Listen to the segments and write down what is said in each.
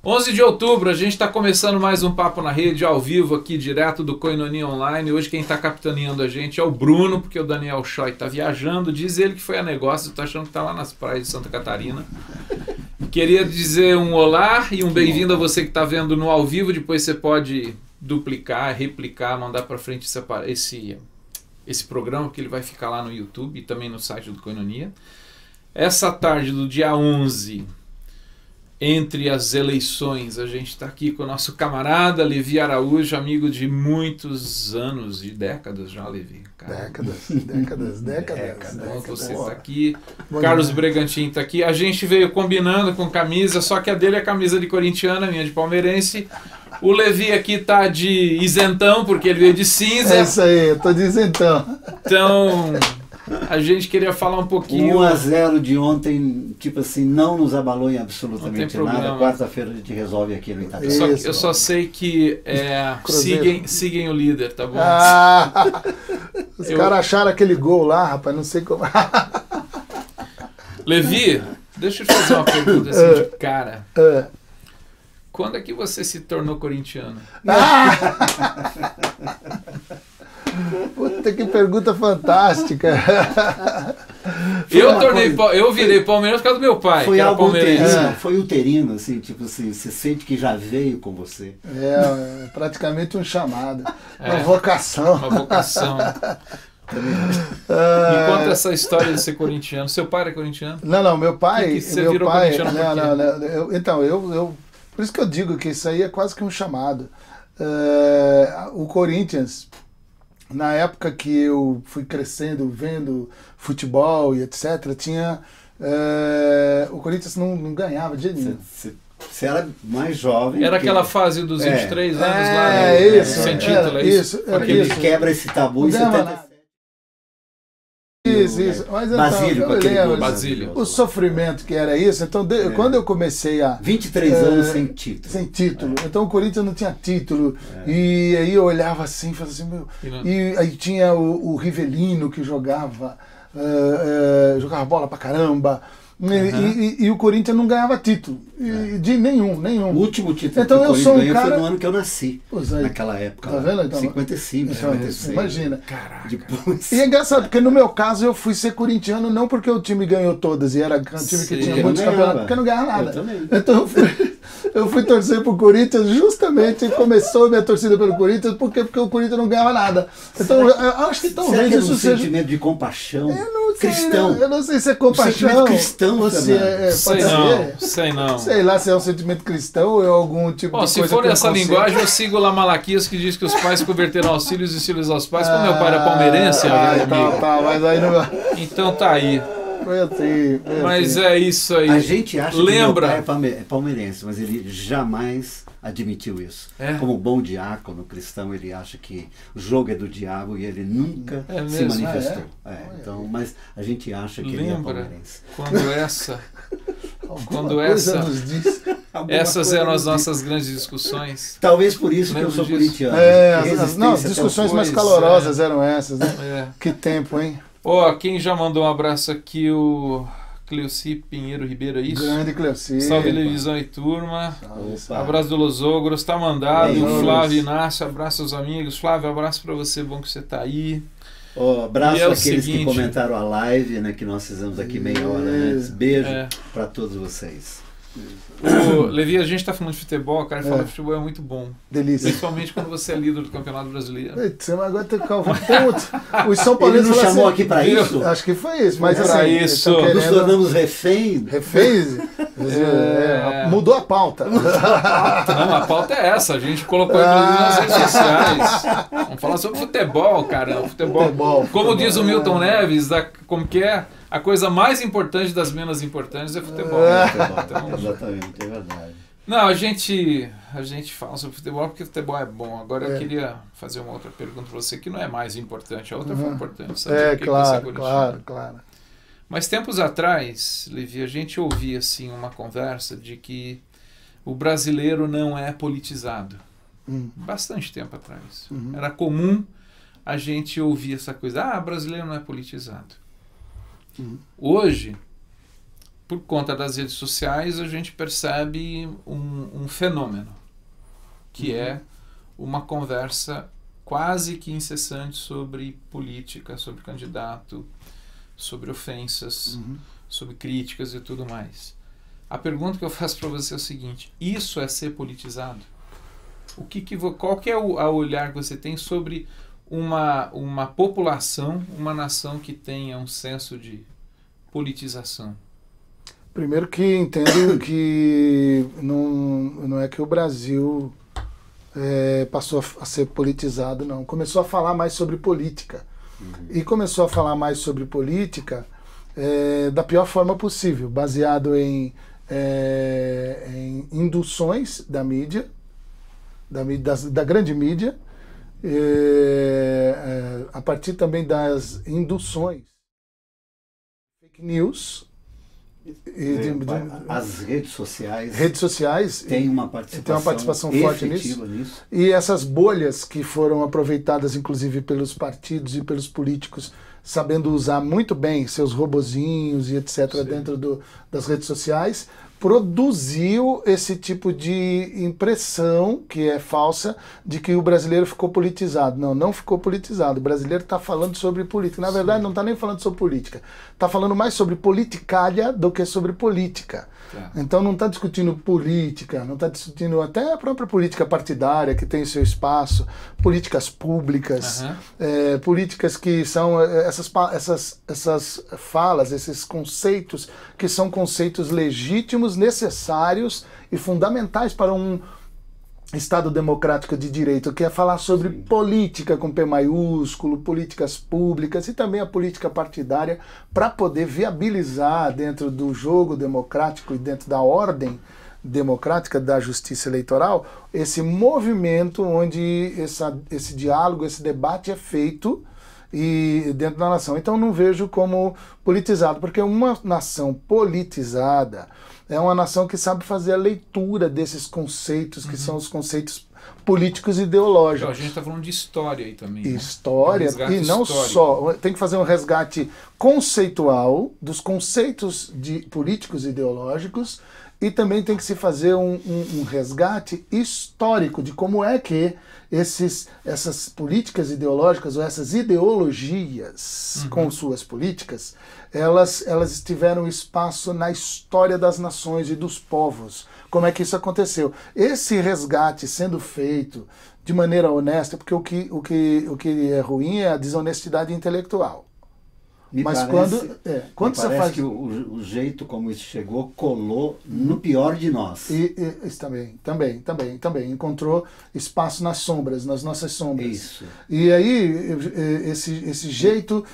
11 de outubro, a gente está começando mais um Papo na Rede, ao vivo aqui, direto do Koinonia Online. Hoje quem está capitaneando a gente é o Bruno, porque o Daniel Choi está viajando. Diz ele que foi a negócio, estou achando que está lá nas praias de Santa Catarina. Queria dizer um olá e um bem-vindo a você que está vendo no ao vivo. Depois você pode duplicar, replicar, mandar para frente esse programa, que ele vai ficar lá no YouTube e também no site do Koinonia. Essa tarde do dia 11... entre as eleições, a gente está aqui com o nosso camarada Levi Araújo, amigo de muitos anos, de décadas já, Levi. Décadas. Bom, você está aqui, Carlos Bregantin está aqui. A gente veio combinando com camisa, só que a dele é camisa de corintiana, a minha de palmeirense. O Levi aqui está de isentão, porque ele veio de cinza. É isso aí, eu tô de isentão. Então... a gente queria falar um pouquinho... 1-0 de ontem, tipo assim, não nos abalou em absolutamente nada. Quarta-feira a gente resolve aqui no Itaquera. Eu só sei que sigam o líder, tá bom? Os caras acharam aquele gol lá, rapaz, não sei como... Levi, deixa eu te fazer uma pergunta assim de cara. Quando é que você se tornou corintiano? Puta, que pergunta fantástica. Eu virei palmeirense por causa do meu pai. Foi algo uterino, foi uterino, assim, tipo assim, você sente que já veio com você. É praticamente um chamado, uma vocação. Uma vocação. Me conta essa história de ser corintiano. Seu pai era corintiano? Não, meu pai... Você virou corintiano por quê? Então, por isso que eu digo que isso aí é quase que um chamado. O Corinthians... Na época que eu fui crescendo, vendo futebol e etc., o Corinthians não ganhava de nenhum. Você era mais jovem. Era aquela fase dos 23 anos lá, sem título, isso. Porque ele quebra esse tabu em 77. Isso. Mas Basílio, então, eu lembro Basílio. o sofrimento que era isso. Então, quando eu comecei a... 23 anos sem título. Sem título. Então, o Corinthians não tinha título. E aí eu olhava assim, falava assim, meu... E aí tinha o Rivelino, que jogava bola pra caramba. E o Corinthians não ganhava título. De nenhum. O último título então, que o Corinthians ganhou foi no ano que eu nasci. Naquela época. Tá vendo? Então, 55, 56. Imagina. Caraca. Depois... E é engraçado, porque no meu caso eu fui ser corintiano não porque o time ganhou todas e era um time que tinha muitos campeonatos, porque eu não ganhava nada. Então eu fui torcer pro Corinthians justamente, começou a minha torcida pelo Corinthians porque o Corinthians não ganhava nada. Então eu acho que talvez isso seja um sentimento de compaixão cristão. Eu não sei se é compaixão. Um sentimento cristão, Sei lá se é um sentimento cristão ou é algum tipo de coisa. Se for essa linguagem, eu sigo lá Malaquias, que diz que os pais converteram aos filhos e os filhos aos pais. Como meu pai era palmeirense, mas aí não... Então tá aí. Mas é isso aí. A gente acha que meu pai é palmeirense, mas ele jamais admitiu isso. Como bom diácono cristão, ele acha que o jogo é do diabo e ele nunca se manifestou. Então, mas a gente acha que ele é palmeirense. Essas eram as nossas grandes discussões. Talvez por isso que eu sou corintiano. As discussões mais calorosas eram essas, né? Que tempo, hein? Quem já mandou um abraço aqui, o Cleuci Pinheiro Ribeiro, é isso? Grande Cleuci. Salve televisão e turma. Abraço do Los Ogros, tá mandado. O Flávio Inácio, abraço aos amigos. Flávio, abraço pra você, bom que você tá aí. Abraço àqueles que comentaram a live, né, que nós fizemos aqui meia hora antes. Beijo pra todos vocês. Levi, a gente está falando de futebol, cara, falar de futebol é muito bom. Delícia. Principalmente quando você é líder do Campeonato Brasileiro. Agora tem os São Paulinos nos chamou aqui para isso? Acho que foi isso. Mas assim, nos tornamos reféns. Mudou a pauta. Não, a pauta é essa. A gente colocou nas redes sociais. Vamos falar sobre futebol, cara. Futebol. Como diz o Milton Neves, como que é? A coisa mais importante das menos importantes é futebol. Então, exatamente, é verdade. Não, a gente fala sobre futebol porque futebol é bom. Agora eu queria fazer uma outra pergunta para você que não é mais importante, a outra foi importante. Sabe Claro. Mas tempos atrás, Levi, a gente ouvia assim, uma conversa de que o brasileiro não é politizado. Bastante tempo atrás. Era comum a gente ouvir essa coisa, brasileiro não é politizado. Hoje, por conta das redes sociais, a gente percebe um fenômeno, que é uma conversa quase que incessante sobre política, sobre candidato, sobre ofensas, sobre críticas e tudo mais. A pergunta que eu faço para você é o seguinte: isso é ser politizado? Qual que é o olhar que você tem sobre uma população, uma nação que tenha um senso de politização? Primeiro que entendo que não é que o Brasil passou a ser politizado, não. Começou a falar mais sobre política. E começou a falar mais sobre política da pior forma possível, baseado em induções da mídia, da grande mídia, a partir também das induções, fake news. As redes sociais têm uma participação forte nisso. E essas bolhas que foram aproveitadas inclusive pelos partidos e pelos políticos, sabendo usar muito bem seus robozinhos e etc. dentro das redes sociais, produziu esse tipo de impressão, que é falsa, de que o brasileiro ficou politizado. Não ficou politizado. O brasileiro está falando sobre política. Na verdade, não está nem falando sobre política. Está falando mais sobre politicalha do que sobre política. Então não está discutindo política, não está discutindo até a própria política partidária, que tem seu espaço, políticas públicas, políticas que são essas falas, esses conceitos, que são conceitos legítimos, necessários e fundamentais para um Estado democrático de direito, que é falar sobre política com P maiúsculo, políticas públicas e também a política partidária, para poder viabilizar dentro do jogo democrático e dentro da ordem democrática da justiça eleitoral esse movimento onde esse diálogo, esse debate é feito e dentro da nação. Então não vejo como politizado, porque uma nação politizada é uma nação que sabe fazer a leitura desses conceitos, que são os conceitos políticos e ideológicos. Então, a gente está falando de história aí também. História, e não histórico. Só. Tem que fazer um resgate conceitual dos conceitos políticos e ideológicos, e também tem que se fazer um resgate histórico de como é que essas políticas ideológicas ou essas ideologias com suas políticas, elas tiveram espaço na história das nações e dos povos. Como é que isso aconteceu? Esse resgate sendo feito de maneira honesta, porque o que é ruim é a desonestidade intelectual. Mas quando você faz que o jeito como isso chegou colou no pior de nós. Isso também encontrou espaço nas sombras, nas nossas sombras. Isso. E aí esse jeito,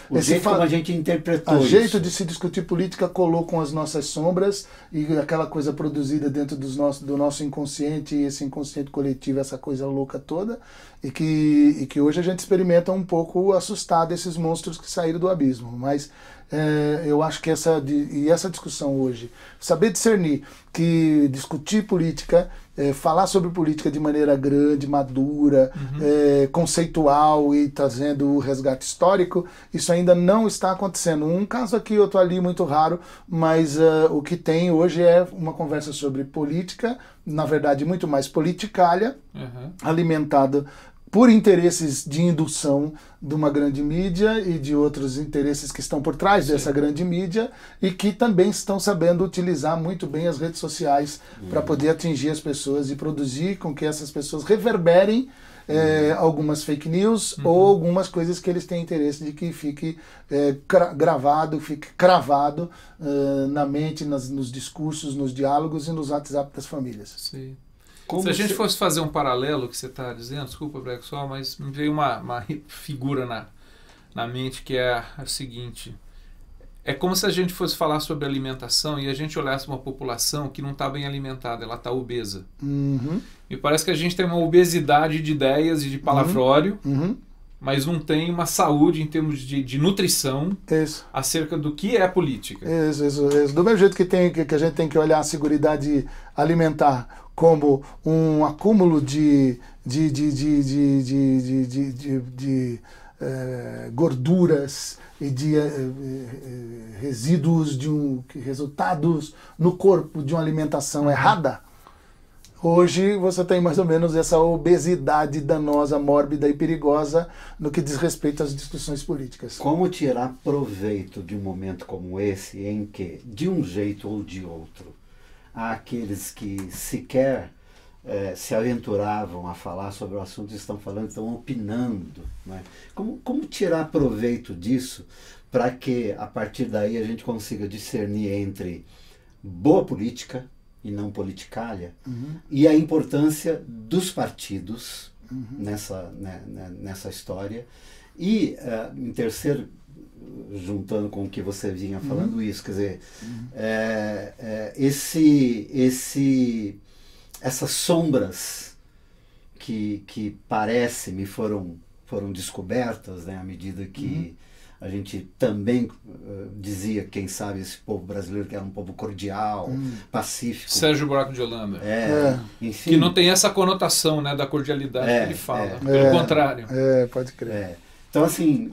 como a gente interpretou o jeito de se discutir política colou com as nossas sombras e aquela coisa produzida dentro do nosso inconsciente, e esse inconsciente coletivo, essa coisa louca toda, e que hoje a gente experimenta um pouco assustado esses monstros que saíram do abismo. Mas eu acho que essa discussão hoje, saber discernir que discutir política, falar sobre política de maneira grande, madura, conceitual e trazendo o resgate histórico, isso ainda não está acontecendo. Um caso aqui, outro ali, muito raro, mas o que tem hoje é uma conversa sobre política, na verdade muito mais politicalha, alimentado por interesses de indução de uma grande mídia e de outros interesses que estão por trás dessa grande mídia, e que também estão sabendo utilizar muito bem as redes sociais para poder atingir as pessoas e produzir com que essas pessoas reverberem algumas fake news ou algumas coisas que eles têm interesse de que fique gravado, fique cravado na mente, nos discursos, nos diálogos e nos WhatsApp das famílias. Sim. Se a gente fosse fazer um paralelo que você está dizendo, desculpa, Brexol, mas me veio uma figura na mente que é a seguinte: é como se a gente fosse falar sobre alimentação e a gente olhasse uma população que não está bem alimentada, ela está obesa. Me parece que a gente tem uma obesidade de ideias e de palavrório, mas não tem uma saúde em termos de nutrição acerca do que é política. Isso. Do mesmo jeito que a gente tem que olhar a seguridade alimentar como um acúmulo de gorduras e de resíduos, resultados no corpo de uma alimentação errada, hoje você tem mais ou menos essa obesidade danosa, mórbida e perigosa no que diz respeito às discussões políticas. Como tirar proveito de um momento como esse, em que, de um jeito ou de outro, há aqueles que sequer se aventuravam a falar sobre o assunto, estão falando, estão opinando, né? Como tirar proveito disso para que, a partir daí, a gente consiga discernir entre boa política e não politicalha, e a importância dos partidos nessa história, e, em terceiro, juntando com o que você vinha falando isso, quer dizer, essas sombras que parece-me foram descobertas, né, à medida que a gente também dizia, quem sabe, esse povo brasileiro que era um povo cordial, pacífico. Sérgio Buarque de Holanda. Enfim, que não tem essa conotação, né, da cordialidade que ele fala. Pelo contrário. Pode crer. Então, assim,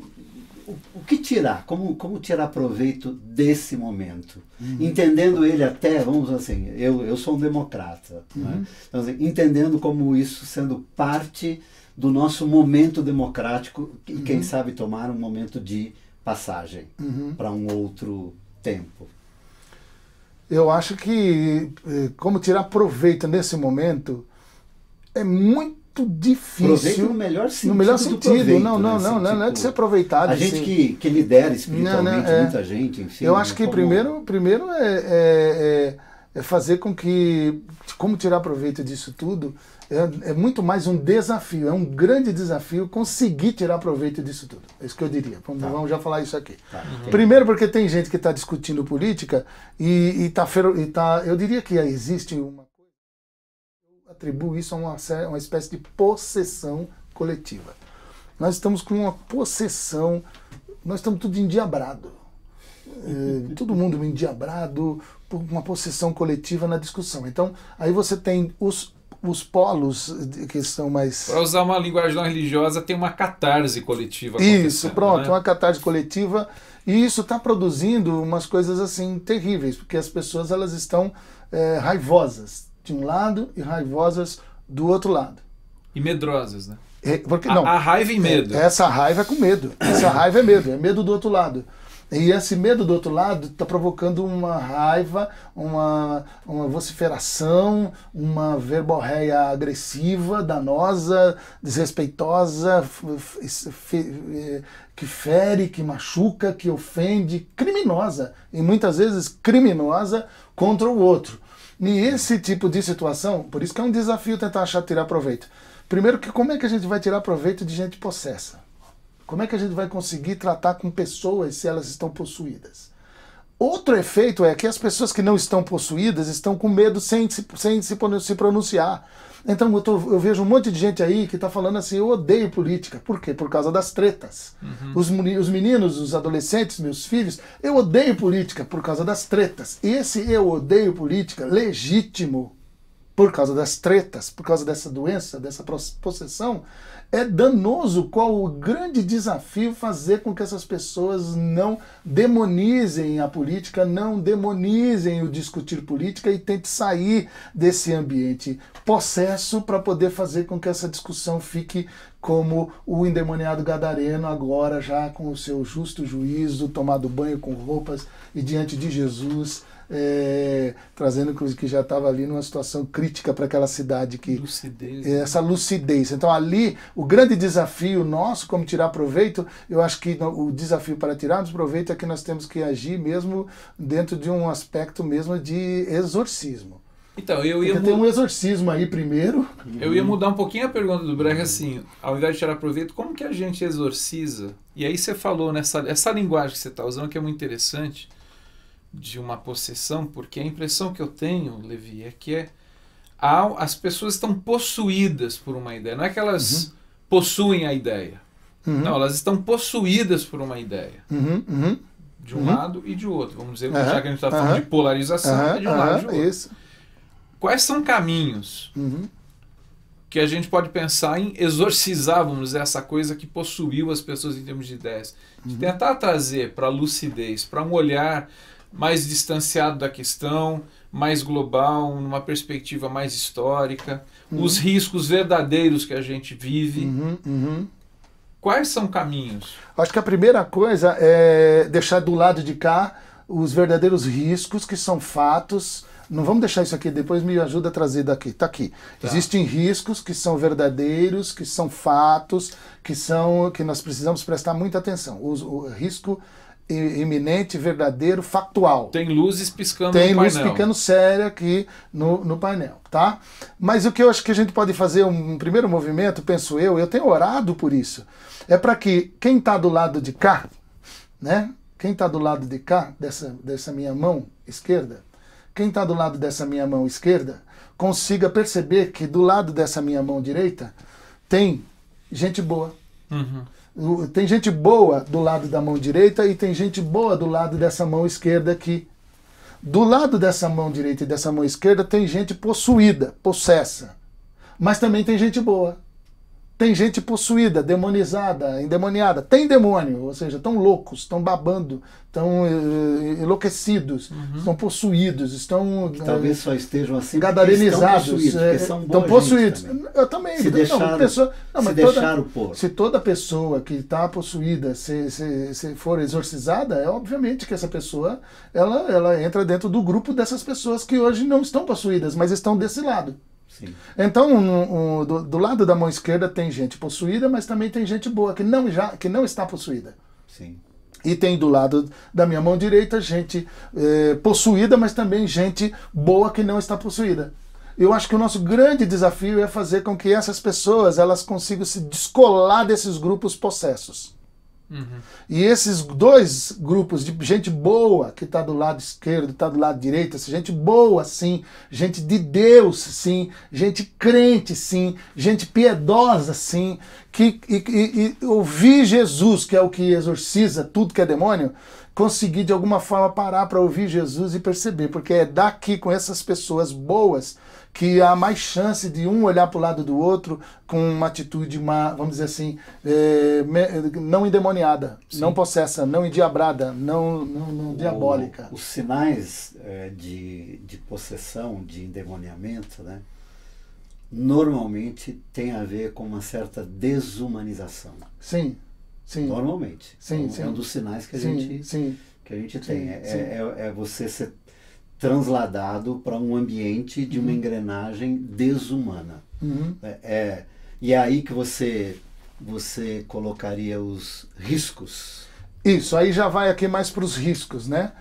o que tirar? Como tirar proveito desse momento? Entendendo ele até, vamos assim, eu sou um democrata, né? Então, assim, entendendo como isso sendo parte do nosso momento democrático e, quem sabe, tomar um momento de passagem para um outro tempo. Eu acho que como tirar proveito nesse momento é muito difícil. Proveito no melhor sentido. No melhor sentido. Proveito, não é de ser aproveitado. A gente que lidera espiritualmente muita gente, enfim. Eu acho que primeiro é fazer com que, como tirar proveito disso tudo, é muito mais um desafio, é um grande desafio conseguir tirar proveito disso tudo. É isso que eu diria. Vamos já falar isso aqui. Primeiro porque tem gente que está discutindo política e eu diria que existe uma coisa, eu atribuo isso a uma espécie de possessão coletiva. Nós estamos com uma possessão, nós estamos tudo endiabrado. Todo mundo endiabrado por uma possessão coletiva na discussão. Então, aí você tem os polos que são mais... Para usar uma linguagem não religiosa, tem uma catarse coletiva. Isso, pronto, né? Uma catarse coletiva. E isso está produzindo umas coisas assim terríveis, porque as pessoas elas estão raivosas de um lado e raivosas do outro lado. E medrosas, né? Porque, não, a raiva e medo. Essa raiva é com medo. Essa raiva é medo do outro lado. E esse medo do outro lado está provocando uma raiva, uma vociferação, uma verborreia agressiva, danosa, desrespeitosa, que fere, que machuca, que ofende, criminosa, e muitas vezes criminosa contra o outro. E esse tipo de situação, por isso que é um desafio tentar tirar proveito. Primeiro, como é que a gente vai tirar proveito de gente possessa? Como é que a gente vai conseguir tratar com pessoas se elas estão possuídas? Outro efeito é que as pessoas que não estão possuídas estão com medo sem se pronunciar. Então eu vejo um monte de gente aí que está falando assim, eu odeio política. Por quê? Por causa das tretas. Os meninos, os adolescentes, meus filhos, eu odeio política por causa das tretas. Esse eu odeio política legítimo por causa das tretas, por causa dessa doença, dessa possessão, é danoso. Qual o grande desafio fazer com que essas pessoas não demonizem a política, não demonizem o discutir política e tentem sair desse ambiente possesso para poder fazer com que essa discussão fique como o endemoniado gadareno agora já com o seu justo juízo, tomado banho com roupas e diante de Jesus, trazendo que já estava ali numa situação crítica para aquela cidade, que lucidez, essa lucidez. Então ali o grande desafio nosso, como tirar proveito, eu acho que o desafio para tirarmos proveito é que nós temos que agir mesmo dentro de um aspecto mesmo de exorcismo. Então, tem um exorcismo aí primeiro. Eu ia mudar um pouquinho a pergunta do Brecht, assim, ao invés de tirar proveito, como que a gente exorciza? E aí você falou essa linguagem que você está usando, que é muito interessante, de uma possessão, porque a impressão que eu tenho, Levi, é que as pessoas estão possuídas por uma ideia. Não é que elas possuem a ideia. Não, elas estão possuídas por uma ideia. De um lado e de outro. Vamos dizer, já que a gente está falando de polarização, é de um lado e de outro. Isso. Quais são caminhos que a gente pode pensar em exorcizar, vamos dizer, essa coisa que possuiu as pessoas em termos de ideias. De tentar trazer para a lucidez, para um olhar mais distanciado da questão, mais global, numa perspectiva mais histórica, os riscos verdadeiros que a gente vive. Quais são caminhos? Acho que a primeira coisa é deixar do lado de cá os verdadeiros riscos, que são fatos. Não vamos deixar isso aqui, depois me ajuda a trazer daqui. Está aqui. Tá. Existem riscos que são verdadeiros, que são fatos, que nós precisamos prestar muita atenção. O risco iminente, verdadeiro, factual. Tem luzes piscando no painel. Tem luz piscando séria aqui no painel, tá? Mas o que eu acho que a gente pode fazer, um primeiro movimento, penso eu tenho orado por isso, é para que quem está do lado de cá, né? Quem está do lado de cá, dessa minha mão esquerda, quem está do lado dessa minha mão esquerda, consiga perceber que do lado dessa minha mão direita tem gente boa. Tem gente boa do lado da mão direita e tem gente boa do lado dessa mão esquerda aqui. Do lado dessa mão direita e dessa mão esquerda tem gente possuída, possessa. Mas também tem gente boa. Tem gente possuída, demonizada, endemoniada. Tem demônio, ou seja, estão loucos, estão babando, estão enlouquecidos, estão possuídos, estão... Talvez só estejam assim gadarenizados. Estão possuídos. Eu também. Se deixaram pôr. Se toda pessoa que está possuída se for exorcizada, obviamente que essa pessoa ela entra dentro do grupo dessas pessoas que hoje não estão possuídas, mas estão desse lado. Sim. Então, do lado da mão esquerda tem gente possuída, mas também tem gente boa, que não está possuída. Sim. E tem do lado da minha mão direita gente possuída, mas também gente boa que não está possuída. Eu acho que o nosso grande desafio é fazer com que essas pessoas elas consigam se descolar desses grupos possessos. E esses dois grupos de gente boa que está do lado esquerdo, está do lado direito, gente boa sim, gente de Deus sim, gente crente sim, gente piedosa sim, e ouvir Jesus, que é o que exorciza tudo que é demônio, conseguir de alguma forma parar para ouvir Jesus e perceber, porque é daqui com essas pessoas boas que há mais chance de um olhar para o lado do outro com uma atitude, vamos dizer assim, não endemoniada, sim, não possessa, não endiabrada, não diabólica. Os sinais de possessão, de endemoniamento, né, normalmente tem a ver com uma certa desumanização. Sim. Sim. Normalmente. Sim, é um dos sinais que a gente tem. É você ser transladado para um ambiente de uma engrenagem desumana. E é aí que você colocaria os riscos. Isso, aí já vai aqui mais para os riscos, né?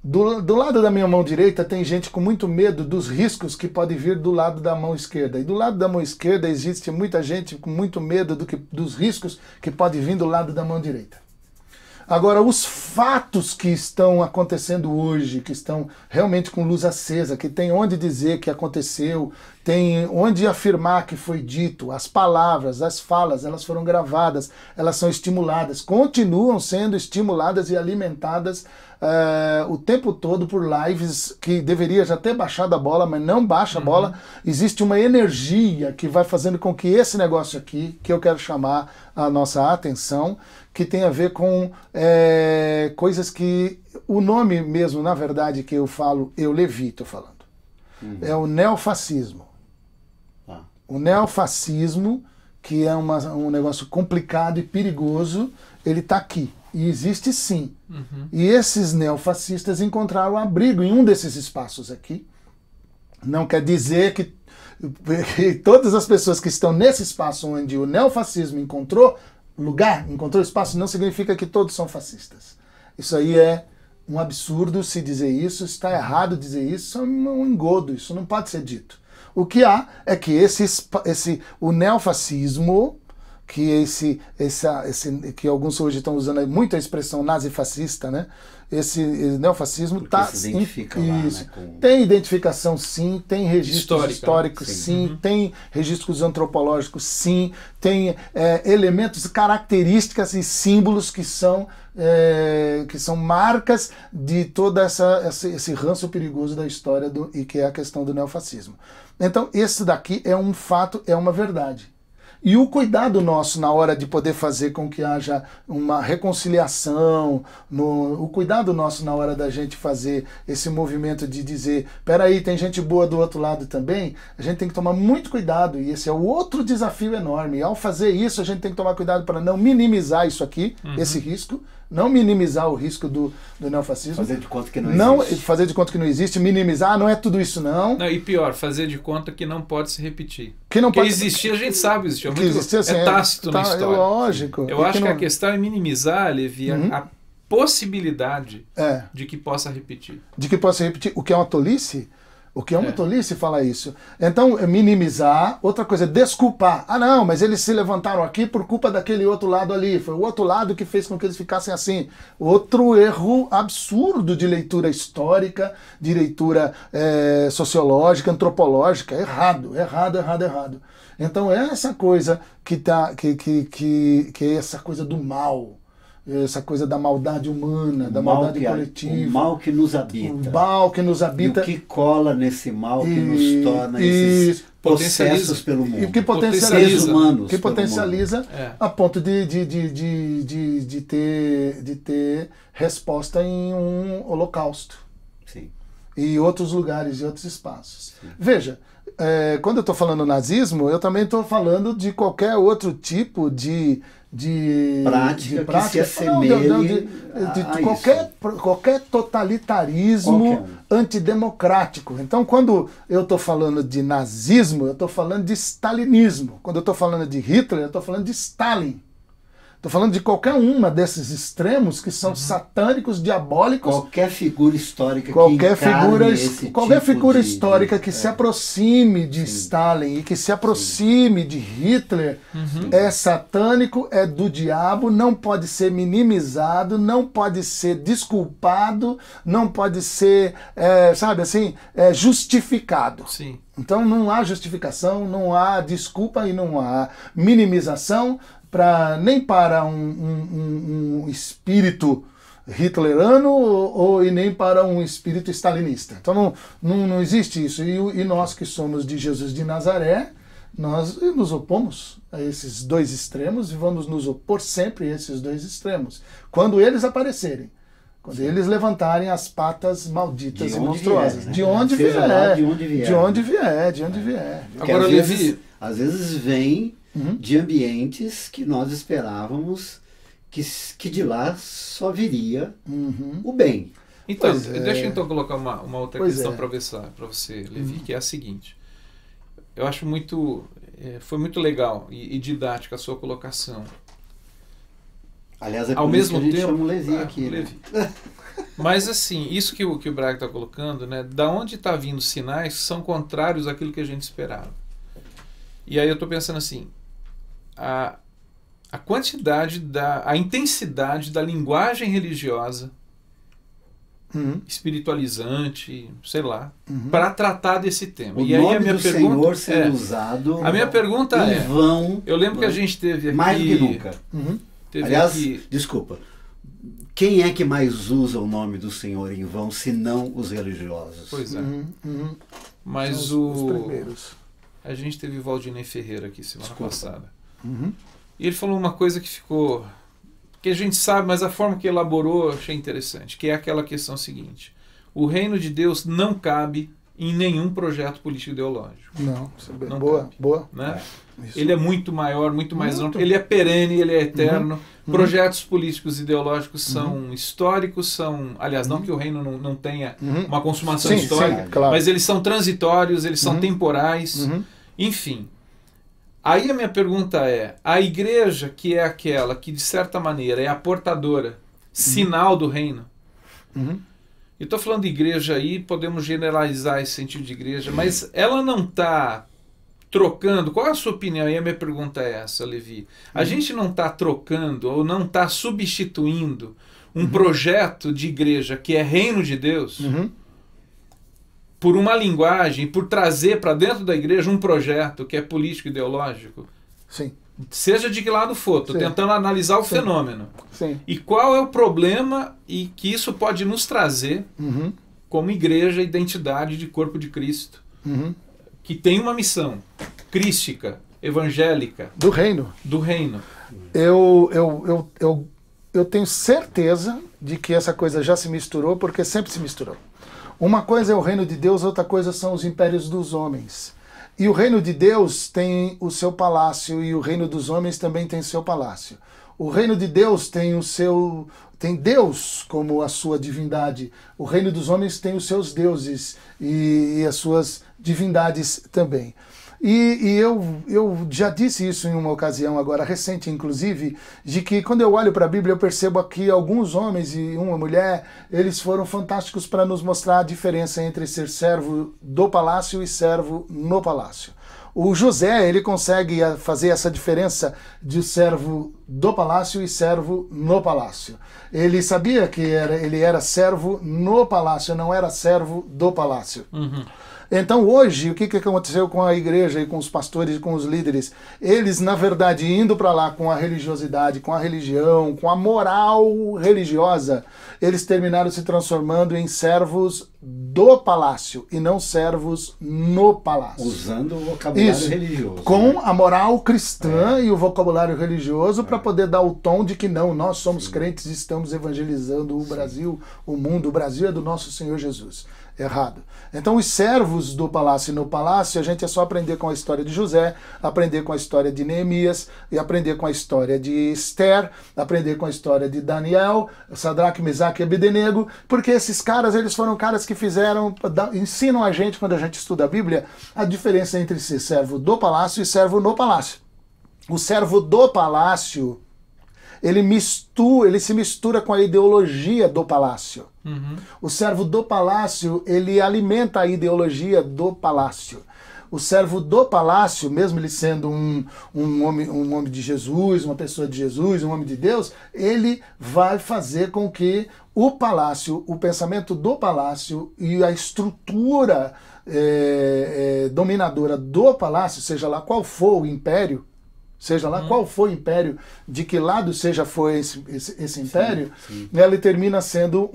Do lado da minha mão direita tem gente com muito medo dos riscos que pode vir do lado da mão esquerda. E do lado da mão esquerda existe muita gente com muito medo dos riscos que pode vir do lado da mão direita. Agora, os fatos que estão acontecendo hoje, que estão realmente com luz acesa, que tem onde dizer que aconteceu, tem onde afirmar que foi dito, as palavras, as falas, elas foram gravadas, elas são estimuladas, continuam sendo estimuladas e alimentadas o tempo todo por lives que deveria já ter baixado a bola, mas não baixa a bola. Existe uma energia que vai fazendo com que esse negócio aqui, que eu quero chamar a nossa atenção, que tem a ver com coisas que o nome mesmo, na verdade, que eu falo, eu levito falando. É o neofascismo. O neofascismo, que é um negócio complicado e perigoso, ele está aqui. E existe sim. E esses neofascistas encontraram abrigo em um desses espaços aqui. Não quer dizer que todas as pessoas que estão nesse espaço onde o neofascismo encontrou lugar, encontrou espaço, não significa que todos são fascistas. Isso aí é um absurdo se dizer isso, está errado dizer isso, isso é um engodo, isso não pode ser dito. O que há é que o neofascismo que que alguns hoje estão usando muito a expressão nazifascista, né? Esse neofascismo está... Tem identificação, sim, tem registros históricos, sim, tem registros antropológicos, sim, tem elementos, características e símbolos que são marcas de todo esse ranço perigoso da história e que é a questão do neofascismo. Então, esse daqui é um fato, é uma verdade. E o cuidado nosso na hora de poder fazer com que haja uma reconciliação, o cuidado nosso na hora da gente fazer esse movimento de dizer, peraí, tem gente boa do outro lado também, a gente tem que tomar muito cuidado, e esse é o outro desafio enorme. E ao fazer isso, a gente tem que tomar cuidado para não minimizar isso aqui, esse risco, não minimizar o risco do neofascismo. Fazer de conta que não existe. Fazer de conta que não existe, minimizar, não é tudo isso não. E pior, fazer de conta que não pode se repetir. Porque existir, a gente sabe existir. Assim, é tácito na história. É lógico. Eu acho que a questão é minimizar, Levi, a possibilidade de que possa repetir. De que possa repetir. O que é uma tolice? O que é uma tolice falar isso. Então, minimizar. Outra coisa, desculpar. Ah, não, mas eles se levantaram aqui por culpa daquele outro lado ali. Foi o outro lado que fez com que eles ficassem assim. Outro erro absurdo de leitura histórica, de leitura sociológica, antropológica. Errado. Então, é essa coisa que é essa coisa do mal. Essa coisa da maldade humana, da maldade coletiva. O mal que nos habita. O mal que nos habita. E o que cola nesse mal que nos torna esses processos pelo mundo. E que potencializa, humanos que potencializa a ponto de ter resposta em um holocausto. Sim. E outros lugares e outros espaços. Sim. Veja, quando eu estou falando nazismo, eu também estou falando de qualquer outro tipo de prática que se assemelhe de qualquer totalitarismo antidemocrático. Então, quando eu estou falando de nazismo, eu estou falando de stalinismo. Quando eu estou falando de Hitler, eu estou falando de Stalin. Estou falando de qualquer uma desses extremos que são satânicos, diabólicos. Qualquer figura histórica histórica que se aproxime de Stalin e que se aproxime de Hitler é satânico, é do diabo, não pode ser minimizado, não pode ser desculpado, não pode ser, justificado. Sim. Então não há justificação, não há desculpa e não há minimização nem para um espírito hitlerano e nem para um espírito stalinista. Então não existe isso. E nós que somos de Jesus de Nazaré, nós nos opomos a esses dois extremos e vamos nos opor sempre a esses dois extremos. Quando eles aparecerem. Quando eles levantarem as patas malditas e monstruosas. De onde vier. De onde vier. Agora, às vezes vem de ambientes que nós esperávamos que de lá só viria o bem. Então, deixa eu então colocar uma outra questão para você, Levi, que é a seguinte. Eu acho foi muito legal e didática a sua colocação. Aliás, ao mesmo tempo, chama o Levi aqui. Levi. Mas assim, isso que o Braga está colocando, né, da onde está vindo sinais que são contrários àquilo que a gente esperava. E aí eu estou pensando assim, a quantidade, a intensidade da linguagem religiosa, espiritualizante, sei lá, para tratar desse tema. O nome do Senhor sendo usado. A minha pergunta em vão. Eu lembro que a gente teve aqui. Mais do que nunca. Aliás, desculpa. Quem é que mais usa o nome do Senhor em vão, se não os religiosos? Pois é. Mas os primeiros. A gente teve o Valdinei Ferreira aqui semana passada. E ele falou uma coisa que ficou... que a gente sabe, mas a forma que elaborou eu achei interessante, que é aquela questão seguinte. O reino de Deus não cabe em nenhum projeto político ideológico. Não boa, cabe, boa. Né? Ele é muito maior, muito mais amplo, ele é perene, ele é eterno. Projetos políticos ideológicos são históricos, aliás, não que o reino não tenha uma consumação histórica, claro. Mas eles são transitórios, eles são temporais, enfim. Aí a minha pergunta é, a igreja que é aquela que de certa maneira é a portadora, sinal do reino, eu estou falando de igreja aí, podemos generalizar esse sentido de igreja, mas ela não está trocando, qual é a sua opinião? E a minha pergunta é essa, Levi. A gente não está trocando ou não está substituindo um projeto de igreja que é reino de Deus por uma linguagem, por trazer para dentro da igreja um projeto que é político ideológico? Sim. Seja de que lado for, estou tentando analisar o fenômeno. Sim. E qual é o problema e que isso pode nos trazer como igreja, identidade de corpo de Cristo, que tem uma missão crística, evangélica. Do reino. Do reino. Eu tenho certeza de que essa coisa já se misturou, porque sempre se misturou. Uma coisa é o reino de Deus, outra coisa são os impérios dos homens. E o reino de Deus tem o seu palácio e o reino dos homens também tem seu palácio. O reino de Deus tem Deus como a sua divindade. O reino dos homens tem os seus deuses e as suas divindades também. E eu já disse isso em uma ocasião agora recente, inclusive, de que quando eu olho para a Bíblia eu percebo aqui alguns homens e uma mulher, eles foram fantásticos para nos mostrar a diferença entre ser servo do palácio e servo no palácio. O José, ele consegue fazer essa diferença de servo do palácio e servo no palácio. Ele sabia que ele era servo no palácio, não era servo do palácio. Então hoje, o que aconteceu com a igreja e com os pastores e com os líderes? Eles, na verdade, indo para lá com a religiosidade, com a religião, com a moral religiosa, eles terminaram se transformando em servos do palácio e não servos no palácio. Usando o vocabulário religioso. Com a moral cristã e o vocabulário religioso para poder dar o tom de que não, nós somos crentes e estamos evangelizando o Brasil, o mundo. O Brasil é do nosso Senhor Jesus. Errado. Então os servos do palácio e no palácio, a gente é só aprender com a história de José, aprender com a história de Neemias, e aprender com a história de Esther, aprender com a história de Daniel, Sadraque, Mesaque e Abdenego, porque esses caras, eles foram caras que ensinam a gente, quando a gente estuda a Bíblia, a diferença entre ser servo do palácio e servo no palácio. O servo do palácio, ele se mistura com a ideologia do palácio. O servo do palácio, ele alimenta a ideologia do palácio. O servo do palácio, mesmo ele sendo um homem de Jesus, uma pessoa de Jesus, um homem de Deus, ele vai fazer com que o palácio, o pensamento do palácio e a estrutura dominadora do palácio, seja lá qual for o império, seja lá qual for o império, de que lado foi esse império, ele termina sendo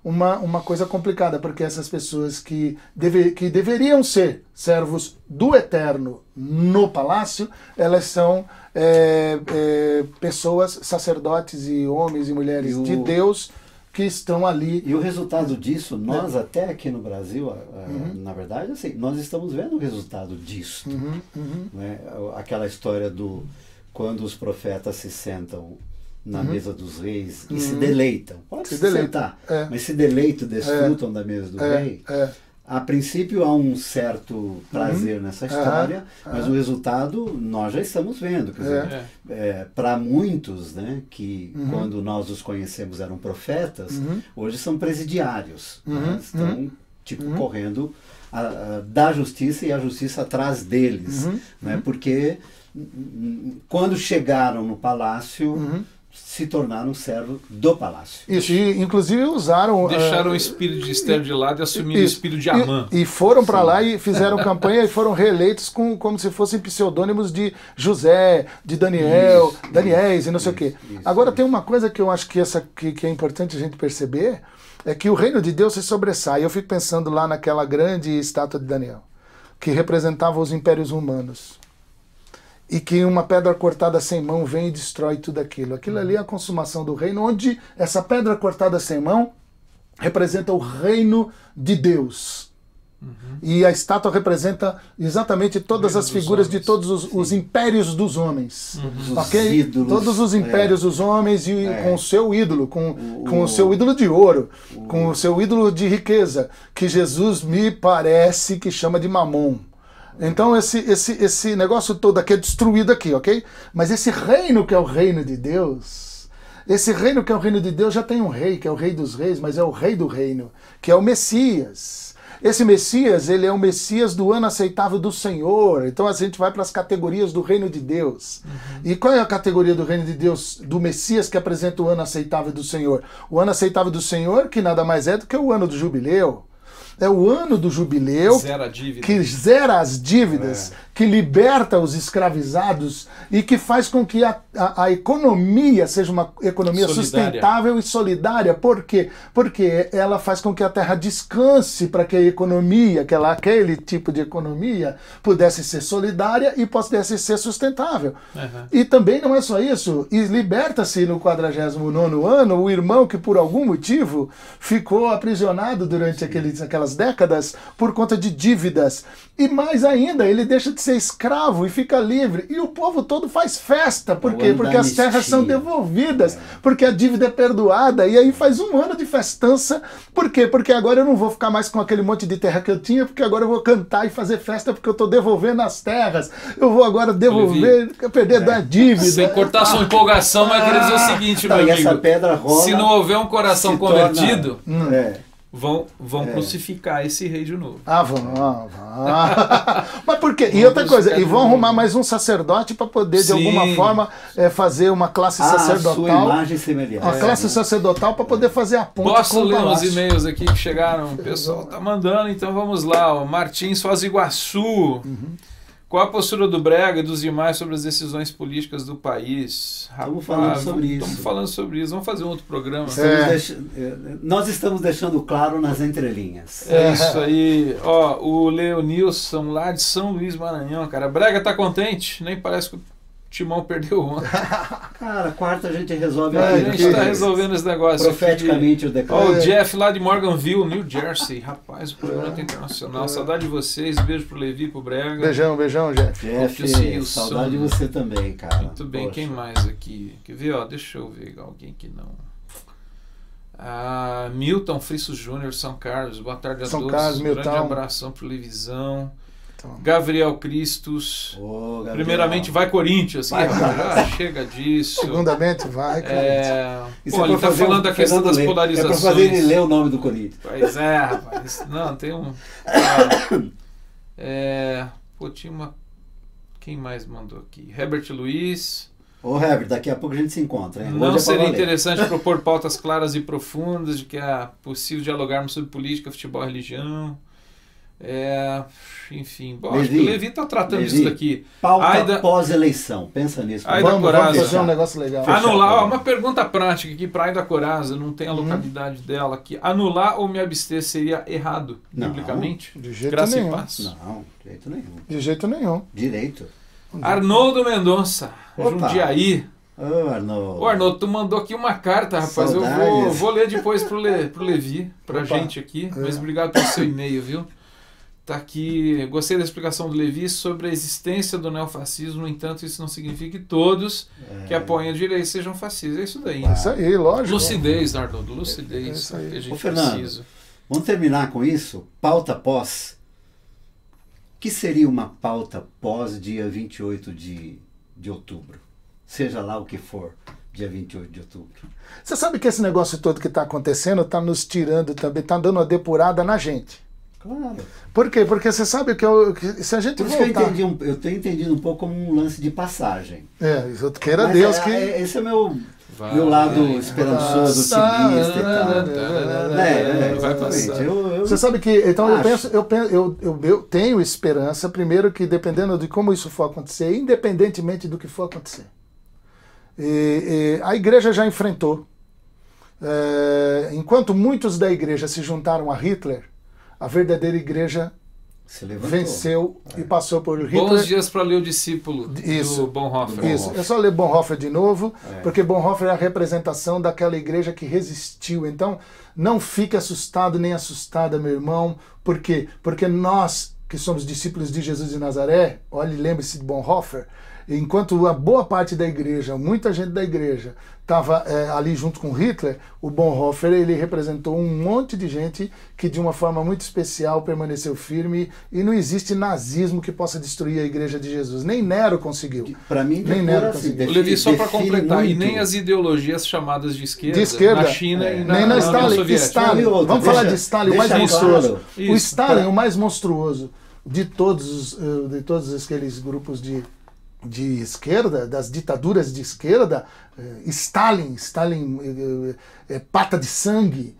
uma coisa complicada, porque essas pessoas que deveriam ser servos do Eterno no palácio, elas são pessoas, sacerdotes e homens e mulheres de Deus, que estão ali. E o resultado disso, nós até aqui no Brasil, na verdade, assim, nós estamos vendo o resultado disso. Né? Aquela história do quando os profetas se sentam na mesa dos reis e se deleitam. Pode se sentar, mas se deleitam, desfrutam da mesa do rei. A princípio há um certo prazer nessa história, mas o resultado nós já estamos vendo. Quer dizer, para muitos, né, que quando nós os conhecemos eram profetas, hoje são presidiários. Né, estão correndo da justiça e a justiça atrás deles. Né, porque quando chegaram no palácio, se tornaram servos do palácio. Isso, e inclusive usaram... Deixaram o espírito de Esther de lado e assumiram o espírito de Amã. E foram para lá e fizeram campanha e foram reeleitos como se fossem pseudônimos de José, de Daniel, Daniéis e não sei o quê. Agora tem uma coisa que eu acho que é importante a gente perceber, é que o reino de Deus se sobressai. Eu fico pensando lá naquela grande estátua de Daniel, que representava os impérios humanos. E que uma pedra cortada sem mão vem e destrói tudo aquilo. Aquilo ali é a consumação do reino, onde essa pedra cortada sem mão representa o reino de Deus. E a estátua representa exatamente todas as figuras de todos os impérios dos homens. Okay? Ídolos, todos os impérios dos homens e com o seu ídolo, com o seu ídolo de ouro, com o seu ídolo de riqueza, que Jesus me parece que chama de Mamon. Então esse negócio todo aqui é destruído aqui, ok? Mas esse reino que é o reino de Deus, já tem um rei, que é o rei dos reis, mas é o rei do reino, que é o Messias. esse Messias, ele é o Messias do ano aceitável do Senhor. Então a gente vai para as categorias do reino de Deus. E qual é a categoria do reino de Deus, do Messias que apresenta o ano aceitável do Senhor? O ano aceitável do Senhor, que nada mais é do que o ano do jubileu. É o ano do jubileu que zera as dívidas, que liberta os escravizados e que faz com que a economia seja uma economia sustentável e solidária. Por quê? Porque ela faz com que a terra descanse para que a economia, aquele tipo de economia, pudesse ser solidária e pudesse ser sustentável. E também não é só isso, e liberta-se no 49º ano o irmão que por algum motivo ficou aprisionado durante aquelas décadas por conta de dívidas. E mais ainda, ele deixa de ser escravo e fica livre. E o povo todo faz festa. Por quê? Porque as terras são devolvidas. Porque a dívida é perdoada. E aí faz um ano de festança. Por quê? Porque agora eu não vou ficar mais com aquele monte de terra que eu tinha, porque agora eu vou cantar e fazer festa porque eu estou devolvendo as terras. Eu vou agora devolver, perder da dívida. Sem cortar sua empolgação, mas eu queria dizer o seguinte, meu amigo. Essa pedra rola, se não houver um coração convertido... Vão crucificar esse rei de novo. Vão. Mas por quê? E outra coisa, e vão arrumar mais um sacerdote para poder, de alguma forma, fazer uma classe sacerdotal. Sua imagem semelhante. Uma classe sacerdotal para poder fazer a ponte. Posso ler uns e-mails aqui que chegaram? O pessoal tá mandando, então vamos lá. O Martins Foz do Iguaçu. Qual a postura do Brega e dos demais sobre as decisões políticas do país? Estamos falando sobre isso. Estamos falando sobre isso. Vamos fazer um outro programa. Nós estamos deixando claro nas entrelinhas. É isso aí. Ó, o Leonilson, lá de São Luís, Maranhão, cara. Brega tá contente? Nem parece que o Timão perdeu ontem. Cara, quarta a gente resolve aqui. A gente está resolvendo esse negócio. Profeticamente aqui. Eu declaro. O Jeff lá de Morganville, New Jersey. Rapaz, o programa tá internacional. Saudade de vocês. Beijo pro Levi, pro Brega. Beijão, Jeff. Jeff, saudade de você também, cara. Muito bem. Poxa. Quem mais aqui? Quer ver? Ó, deixa eu ver alguém que não... Milton Frisso Júnior, São Carlos. Boa tarde a todos. Carlos, grande Milton. abração pro Levisão. Gabriel Cristos. Gabriel. Primeiramente vai Corinthians. Chega disso. Segundamente vai, cara. Ele tá falando da questão das polarizações. É pra fazer ele ler o nome do Corinthians. Pois é, rapaz. Não, tem um... tinha uma... Quem mais mandou aqui? Herbert Luiz. Herbert, daqui a pouco a gente se encontra. Hein? Não seria interessante propor pautas claras e profundas de que é possível dialogarmos sobre política, futebol e religião? Enfim, acho que o Levi está tratando disso daqui. Pauta pós-eleição, pensa nisso. Vamos fazer um negócio legal. Anular, uma pergunta prática aqui para Aida Coraza, não tem a localidade dela aqui. Anular ou me abster seria errado, biblicamente? De jeito Não, de jeito nenhum. De jeito nenhum. Direito. Arnoldo Mendonça, Jundiaí. Arnoldo. Arnoldo, tu mandou aqui uma carta, rapaz. Saudades. Eu vou ler depois pro Levi, pra gente aqui. Mas obrigado pelo seu e-mail, viu? Tá aqui, gostei da explicação do Levi sobre a existência do neofascismo, no entanto, isso não significa que todos que apoiam a direita sejam fascistas. É isso daí. Isso aí, lógico. Lucidez, Arnoldo, lucidez. É que a gente precisa. Vamos terminar com isso? Pauta pós. O que seria uma pauta pós dia 28 de outubro? Seja lá o que for, dia 28 de outubro. Você sabe que esse negócio todo que está acontecendo está nos tirando também, está dando uma depurada na gente. Claro. Por quê? Porque você sabe que se a gente voltar... Eu tenho entendido um pouco como um lance de passagem. Eu queira Deus que... Esse é meu lado esperançoso, otimista e tal. Vai passar. Você sabe que... Então eu tenho esperança, primeiro, que dependendo de como isso for acontecer, independentemente do que for acontecer. A igreja já enfrentou. Enquanto muitos da igreja se juntaram a Hitler, a verdadeira igreja venceu e passou por Hitler. Bons dias para ler o discípulo do Bonhoeffer. Isso, é só ler Bonhoeffer de novo, porque Bonhoeffer é a representação daquela igreja que resistiu. Então, não fique assustado nem assustada, meu irmão. Por quê? Porque nós, que somos discípulos de Jesus de Nazaré, olhe, lembre-se de Bonhoeffer, enquanto a boa parte da igreja, muita gente da igreja, estava ali junto com Hitler, o Bonhoeffer, ele representou um monte de gente que de uma forma muito especial permaneceu firme, e não existe nazismo que possa destruir a igreja de Jesus. Nem Nero conseguiu. Para mim, nem Nero conseguiu. Levi, só para completar, muito. E nem as ideologias chamadas de esquerda na China e nem na Stalin. Vamos falar de Stalin, o mais monstruoso. O Stalin, o mais monstruoso de todos aqueles grupos de esquerda, das ditaduras de esquerda, Stalin, pata de sangue.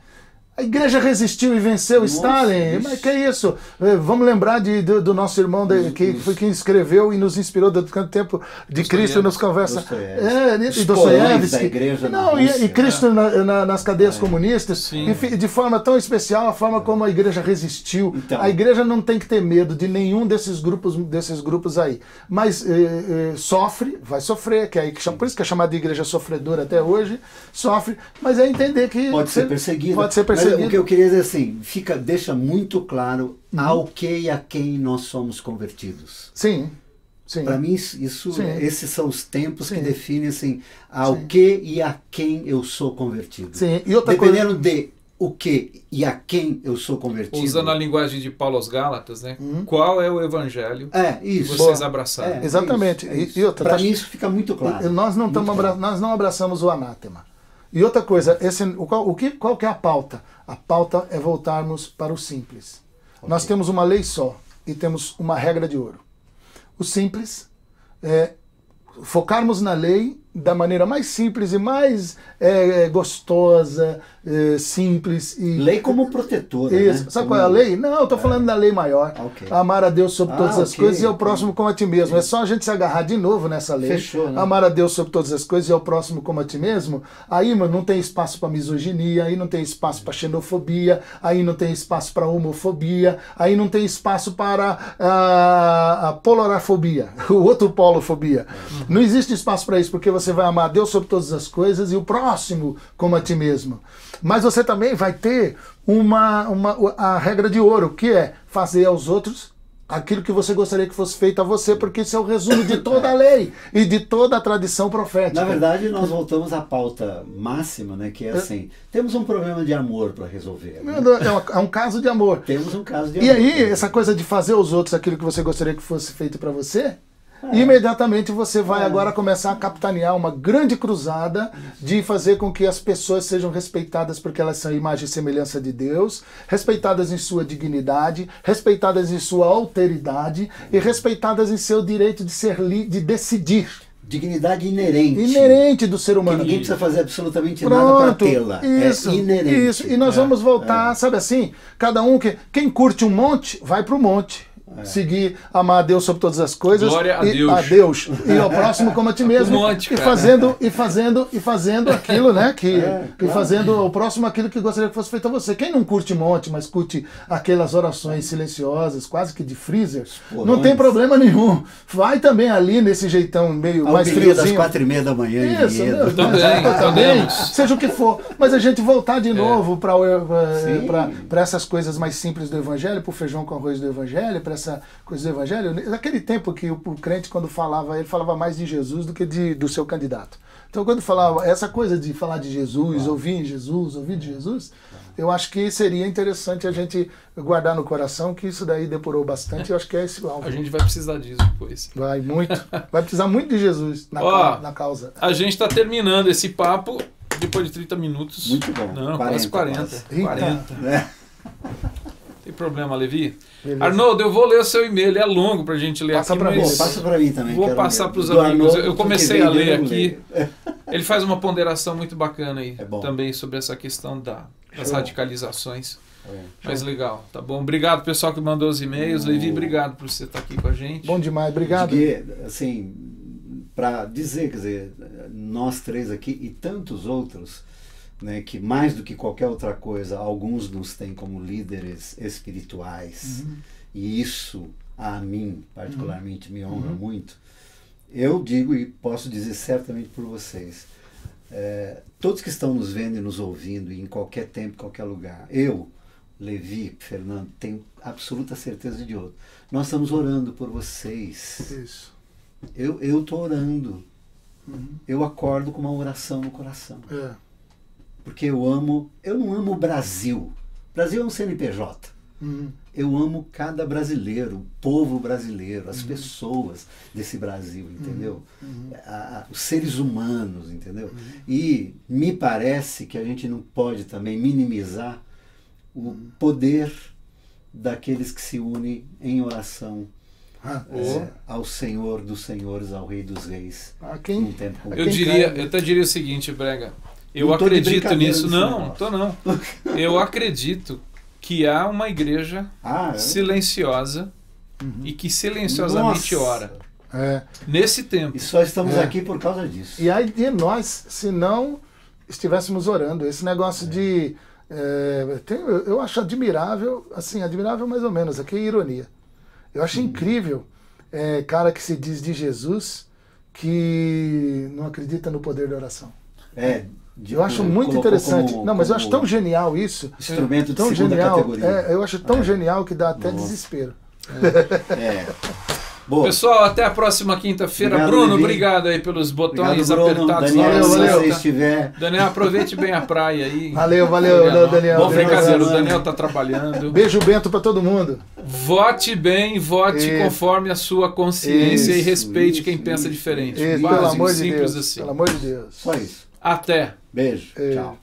A igreja resistiu e venceu Stalin. Mas que é isso? Vamos lembrar do nosso irmão que foi quem escreveu e nos inspirou durante tanto tempo de Cristo nos conversa. E Dostoiévski. E Cristo nas cadeias comunistas. Enfim, de forma tão especial, a forma como a igreja resistiu. Então, a igreja não tem que ter medo de nenhum desses grupos aí. Mas vai sofrer, por isso que é chamada de igreja sofredora até hoje. Sofre, mas é entender que pode ser perseguido. O que eu queria dizer assim, deixa muito claro ao que e a quem nós somos convertidos. Sim. Para mim, esses são os tempos que definem assim, ao que e a quem eu sou convertido. Sim. E dependendo de o que e a quem eu sou convertido. Usando a linguagem de Paulo aos Gálatas, né? Qual é o evangelho que vocês abraçaram? Exatamente. Para mim isso fica muito claro. Nós não abraçamos o anátema. E outra coisa, qual que é a pauta? A pauta é voltarmos para o simples. Nós temos uma lei só e temos uma regra de ouro. O simples é focarmos na lei da maneira mais simples e mais gostosa, simples. Lei como protetora, isso. Né? Sabe qual é a lei? Não, eu estou falando da lei maior. Amar a Deus sobre todas as coisas e ao próximo como a ti mesmo. É só a gente se agarrar de novo nessa lei. Fechou, né? Amar a Deus sobre todas as coisas e ao próximo como a ti mesmo. Aí, mano, não tem espaço para misoginia, aí não tem espaço para xenofobia, aí não tem espaço para homofobia, aí não tem espaço para a polorafobia, o outro polofobia. Não existe espaço para isso, porque você vai amar a Deus sobre todas as coisas e o próximo como a ti mesmo. Mas você também vai ter a regra de ouro, que é fazer aos outros aquilo que você gostaria que fosse feito a você, porque isso é o resumo de toda a lei e de toda a tradição profética. Na verdade, nós voltamos à pauta máxima, né, que é assim, temos um problema de amor para resolver. Né? É um caso de amor. Temos um caso de amor. E aí, essa coisa de fazer aos outros aquilo que você gostaria que fosse feito para você, imediatamente você vai agora começar a capitanear uma grande cruzada de fazer com que as pessoas sejam respeitadas porque elas são imagem e semelhança de Deus, respeitadas em sua dignidade, respeitadas em sua alteridade e respeitadas em seu direito de decidir. Dignidade inerente. Inerente do ser humano. Que ninguém precisa fazer absolutamente nada para tê-la. Isso, é inerente. Isso. E nós vamos voltar, sabe assim, cada um quem curte um monte, vai para o monte. Seguir, amar a Deus sobre todas as coisas. Glória a Deus. E ao próximo como a ti mesmo. E fazendo aquilo, né? E fazendo ao próximo aquilo que gostaria que fosse feito a você. Quem não curte monte, mas curte aquelas orações silenciosas, quase que de freezer, não tem problema nenhum. Vai também ali nesse jeitão meio mais friozinho. Das 4:30 da manhã. Isso, também. Seja o que for. Mas a gente voltar de novo para essas coisas mais simples do Evangelho, para o feijão com arroz do Evangelho, para essa coisa do Evangelho, naquele tempo que o crente, quando falava, ele falava mais de Jesus do que do seu candidato. Então, quando falava essa coisa de falar de Jesus, ouvir de Jesus, eu acho que seria interessante a gente guardar no coração, que isso daí depurou bastante, eu acho que é esse alvo. A gente vai precisar disso depois. Vai precisar muito de Jesus na causa. A gente está terminando esse papo depois de 30 minutos. Muito bom. Não, quase 40. 40. Tem problema, Levi? Beleza. Arnoldo, eu vou ler o seu e-mail, ele é longo pra gente ler passa aqui, mas... Passa pra mim também. Vou passar pros amigos. Eu comecei a ler aqui. Ele faz uma ponderação muito bacana aí, também sobre essa questão das radicalizações. Mas legal, tá bom. Obrigado, pessoal, que mandou os e-mails. Levi, obrigado por você estar aqui com a gente. Bom demais, obrigado. Porque, assim, para dizer, quer dizer, nós três aqui e tantos outros, né, que mais do que qualquer outra coisa, alguns nos têm como líderes espirituais, e isso a mim particularmente me honra muito. Eu digo e posso dizer certamente por vocês, todos que estão nos vendo e nos ouvindo em qualquer tempo, qualquer lugar, eu, Levi, Fernando, tenho absoluta certeza de outro. Nós estamos orando por vocês. Isso. Eu tô orando. Eu acordo com uma oração no coração. Porque eu não amo o Brasil. O Brasil é um CNPJ. Eu amo cada brasileiro, o povo brasileiro, as pessoas desse Brasil, entendeu? Os seres humanos, entendeu? E me parece que a gente não pode também minimizar o poder daqueles que se unem em oração ao Senhor dos Senhores, ao Rei dos Reis. Eu até diria o seguinte, Brega, eu acredito nisso. Não. Eu acredito que há uma igreja silenciosa e que silenciosamente ora. Nesse tempo. E só estamos aqui por causa disso. E aí de nós, se não estivéssemos orando. Esse negócio de... eu acho admirável, assim, admirável mais ou menos, aqui é ironia. Eu acho incrível cara que se diz de Jesus que não acredita no poder da oração. Eu acho muito interessante. Não, mas eu acho tão genial isso. Instrumento de tão segunda genial, categoria. eu acho tão genial que dá até desespero. Boa. Pessoal, até a próxima quinta-feira. Bruno, obrigado aí pelos botões apertados. Daniel, valeu. Daniel, aproveite bem a praia aí. Valeu, Daniel. Bom brincadeira, o Daniel tá trabalhando. Beijo bento pra todo mundo. Vote bem, vote conforme a sua consciência e respeite quem pensa diferente. Pelo amor de simples Deus. assim. Pelo amor de Deus. Só isso. Até. Beijo. Tchau.